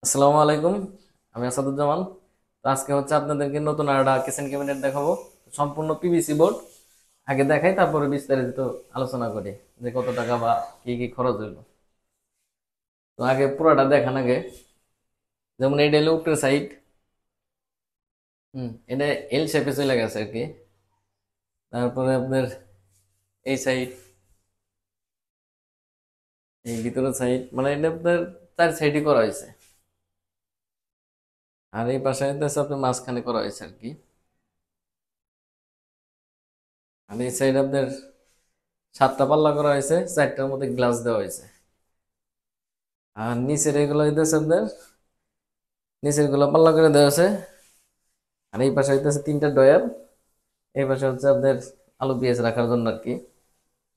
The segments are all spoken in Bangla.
আসসালামু আলাইকুম। আমি আসাদুজ্জামান। তো আজকে হচ্ছে আপনাদেরকে নতুন একটা কিচেন ক্যাবিনেট দেখাবো। সম্পূর্ণ পিভিসি বোর্ড। আগে দেখাই, তারপরে বিস্তারিত আলোচনা করি যে কত টাকা বা কি কি খরচ হইলো। তো আগে পুরোটা দেখান আগে। যেমন এটা হলো উপরের সাইড। এটা এল শেপে চলে গেছে আর কি। তারপরে আপনার এই সাইড, এই ভিতরের সাইড, মানে এটা আপনার চার সাইডই করা হয়েছে। আর এই পাশে হচ্ছে আপনার মাঝখানে করা হয়েছে আর কি। আর এই সাইড আপনার সাতটা পাল্লা করা হয়েছে, চারটার মধ্যে গ্লাস দেওয়া হয়েছে। আর নিচের এগুলো হইতেছে আপনার, নিচের গুলো পাল্লা করে দেওয়া আছে। আর এই পাশে হইতেছে তিনটা ডয়ার। এই পাশে হচ্ছে আপনার আলু পেঁয়াজ রাখার জন্য আর কি।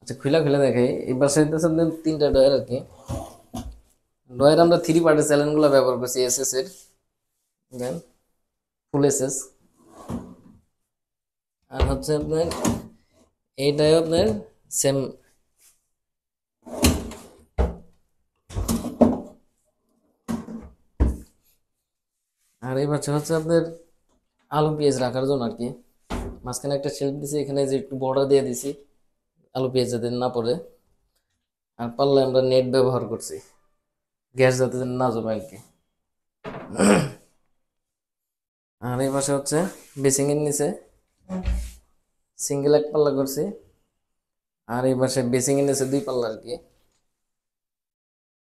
আচ্ছা, খুলে খুলে দেখাই। এই পাশে হইতেছে আপনার তিনটা ডয়ার আর কি। ডয়ার আমরা থ্রি পার্টের চ্যানেল গুলো ব্যবহার করছি, এসএস এর। দেন ফুল এসএস। আর হচ্ছে আপনার এইটাই আপনার সেম। আর এই পাশে হচ্ছে আপনার আলু পেঁয়াজ রাখার জন্য আর কি। মাঝখানে একটা শেলফ দিছি, এখানে যে একটু বর্ডার দিয়ে দিছি আলু পেঁয়াজ যাতে না পড়ে। আর পাল্লায় আমরা নেট ব্যবহার করছি, গ্যাস যাতে না জমে আর কি। আর এই পাশে হচ্ছে বেসিং এর নিচে সিঙ্গেল এক পাল্লা করছি। আর এই পাশে বেসিং এর নিচে দুই পাল্লা আর কি।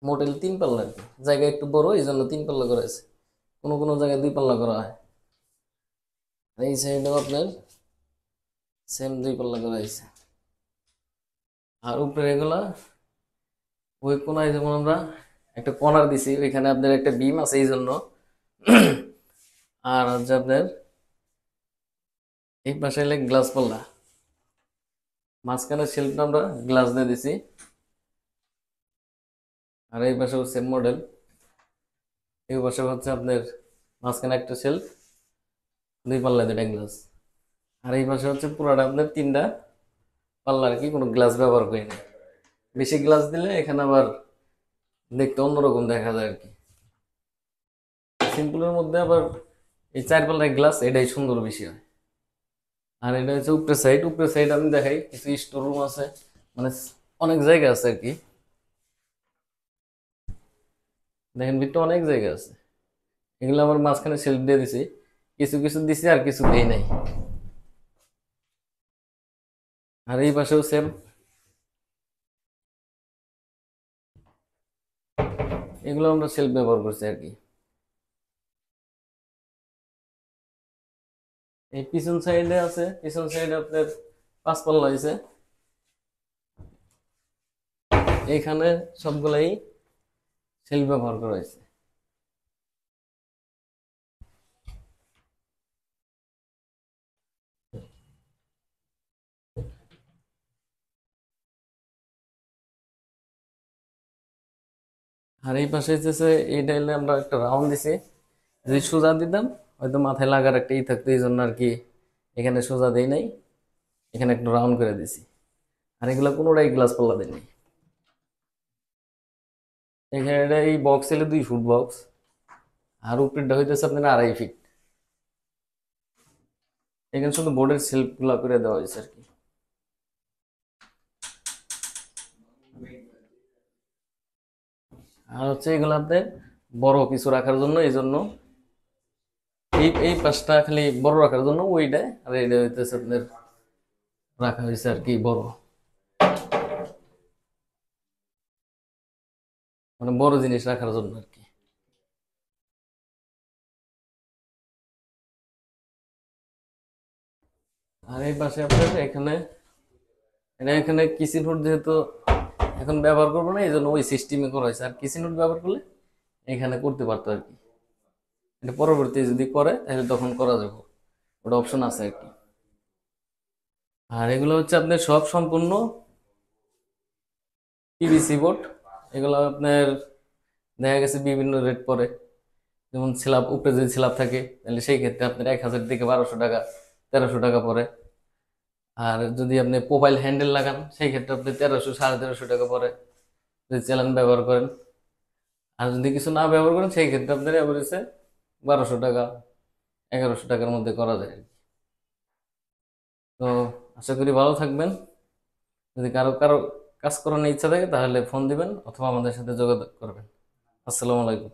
মোটেল তিন পাল্লা আর কি। জায়গা একটু বড়, এই জন্য তিন পাল্লা করা হয়েছে। কোনো কোনো জায়গায় দুই পাল্লা করা হয়। আর এই সাইডেও আপনার সেম দুই পাল্লা করা হয়েছে। আর উপরে এগুলা ওই কোনায় যেমন আমরা একটা কর্নার দিছি, ওইখানে আপনার একটা বিম আছে এই জন্য। আর হচ্ছে আপনার এই পাশে এলে গ্লাস পাল্লা, মাঝখানে শেলফটা আমরা গ্লাস দিয়ে দিছি। আর এই পাশেও সেম মডেল। এই পাশে হচ্ছে আপনার মাঝখানে একটা শেলফ, দুই পাল্লা দুইটা গ্লাস। আর এই পাশে হচ্ছে পুরাটা আপনার তিনটা পাল্লা আর কি, কোনো গ্লাস ব্যবহার করি না। বেশি গ্লাস দিলে এখানে আবার দেখতে অন্যরকম দেখা যায় আর কি। সিম্পলের মধ্যে আবার এই চার পাল্লার গ্লাস এটাই সুন্দর বেশি হয়। আর এটা হচ্ছে উপরের সাইড। উপরের সাইড আমি দেখাই, কিছু স্টোর রুম আছে, মানে অনেক জায়গা আছে আর কি। দেখেন ভিতরে অনেক জায়গা আছে। এগুলো আমার মাঝখানে শেলফ দিয়ে দিছি, কিছু কিছু দিছি আর কিছু দেই নাই। আর এই পাশেও সেম। এগুলো আমরা শেলফ ব্যবহার করছি আর কি। এই পিছন সাইডে আছে, পিছন সাইডে আপনার পাঁচ পাল্লা হয়েছে। এইখানে সবগুলাই শেলফ ব্যবহার করা হয়েছে। আর এই পাশে হচ্ছে এই ডাইলে আমরা একটা রাউন্ড দিছি। যদি সোজা দিতাম হয়তো মাথায় লাগার একটা ই থাকতো, এই জন্য আর কি এখানে সোজা দেই নাই, এখানে একটু রাউন্ড করে দিছি। আর এগুলা কোনোটাই গ্লাস পাল্লা দেয় নাই। এখানে এই বক্স এলে 2 ফুট বক্স। আর উপরেরটা হইতেছে আপনার 2.5 ফিট। এখানে শুধু বোর্ডের শেলফ গুলা করে দেওয়া হয়েছে আর কি। আর হচ্ছে এগুলো আপনার বড় কিছু রাখার জন্য, এই জন্য এই এই পাশটা খালি বড় রাখার জন্য ওইটা। আর এটা হইতেছে আপনার রাখা হয়েছে আর কি বড়, মানে বড় জিনিস রাখার জন্য আর কি। আর এই পাশে আপনার এখানে, এটা এখানে কিচেন হুড যেহেতু এখন ব্যবহার করবো না, এই জন্য ওই সিস্টেমে করা হয়েছে। আর কিচেন হুড ব্যবহার করলে এখানে করতে পারতো আর কি। এটা পরবর্তী যদি করে তাহলে তখন করা যাবে, ওটা অপশন আছে আর কি। আর এগুলো হচ্ছে আপনার সব সম্পূর্ণ পিভিসি বোর্ড। এগুলো আপনার দেখা গেছে বিভিন্ন রেট পড়ে। যেমন স্ল্যাব উপরে যদি স্ল্যাব থাকে তাহলে সেই ক্ষেত্রে আপনার 1,000 থেকে 1200 টাকা, 1300 টাকা পড়ে। আর যদি আপনি প্রোফাইল হ্যান্ডেল লাগান সেই ক্ষেত্রে আপনি 1300, 1350 টাকা পড়ে যদি চ্যানেল ব্যবহার করেন। আর যদি কিছু না ব্যবহার করেন সেই ক্ষেত্রে আপনার অ্যাভারেজে 1200 টাকা 1100 টাকার মধ্যে করা যায় আর কি। তো আশা করি ভালো থাকবেন। যদি কারো কারো কাজ করানোর ইচ্ছা থাকে তাহলে ফোন দিবেন অথবা আমাদের সাথে যোগাযোগ করবেন। আসসালামু আলাইকুম।